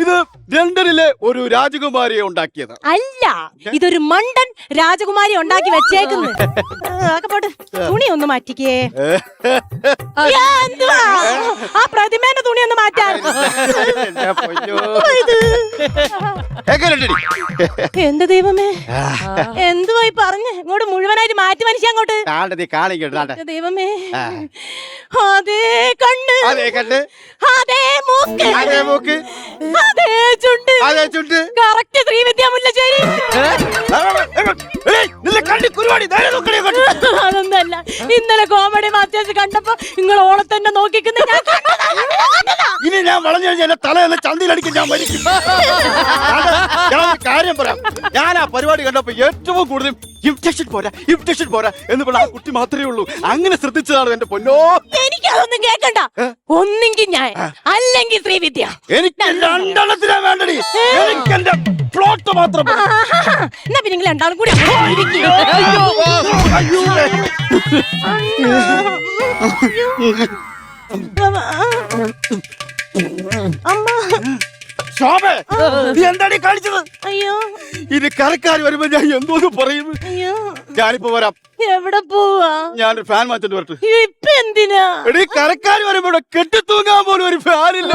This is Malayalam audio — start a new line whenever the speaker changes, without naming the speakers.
ഇത് ലണ്ടനിലെ ഒരു രാജകുമാരിയെ ഉണ്ടാക്കിയത്.
അല്ല, ഇതൊരു മണ്ടൻ രാജകുമാരി ഉണ്ടാക്കി വെച്ചേക്കുന്നു. പോട്ടെ, തുണി ഒന്ന് മാറ്റിക്കേ. എന്തുവാ ആ പ്രതിമേന്റെ തുണി ഒന്ന് മാറ്റാൻ? എന്റെ ദൈവമേ, എന്തുവായി പറഞ്ഞ് ഇങ്ങോട്ട് മുഴുവനായിട്ട് മാറ്റി മനുഷ്യ അങ്ങോട്ട്. ദൈവമേ, അതേ കണ്ണ്, അതേ മൂക്ക്, അതേ ചുണ്ട്. കറക്റ്റ് ശ്രീവിദ്യ മുല്ലശ്ശേരി. അതൊന്നല്ല, ഇന്നലെ കോമഡി മാസ്റ്റേഴ്സ് കണ്ടപ്പോ നിങ്ങൾ ഓളത്തന്നെ നോക്കിക്കുന്ന
ഇനി ഞാൻ വളഞ്ഞു കഴിഞ്ഞാൽ എന്റെ തല എന്ന ചന്തിയിലടിക്കും, ഞാൻ മരിക്കും. ഞാൻ കാര്യം പറയാം, ഞാൻ ആ പരിപാടി കണ്ടപ്പോ ഏറ്റവും കൂടുതൽ ഇംപ്റ്റേഷൻ പോരാ എന്ന് പറഞ്ഞ ആ കുട്ടി മാത്രമേ ഉള്ളൂ. അങ്ങനെ ശ്രദ്ധിച്ചതാണ് എന്റെ പൊന്നോ.
എനിക്കതൊന്നും കേക്കണ്ട. ഒന്നെങ്കിൽ ഞാൻ, അല്ലെങ്കിൽ ശ്രീവിദ്യ.
എനിക്ക് രണ്ടെണ്ണത്തിനാ വേണ്ടടി, എനിക്ക് എന്റെ പ്ലോട്ട് മാത്രം മതി.
എന്നാ പിന്നെ നിങ്ങൾ രണ്ടാളും കൂടി
ശോഭേ, നീ എന്താടി കാണിച്ചത്?
അയ്യോ,
ഇനി കരക്കാർ വരുമ്പോ ഞാൻ എന്തോന്ന് പറയും.
അയ്യോ,
ഞാനിപ്പോ വരാം.
എവിടെ പോവാ?
ഞാനൊരു ഫാൻ മാറ്റിട്ട് വരട്ടെ.
ഇപ്പൊ എന്തിനാ?
എടീ, കരക്കാർ വരുമ്പോ കെട്ടി തൂങ്ങാൻ പോലും ഒരു ഫാനില്ല.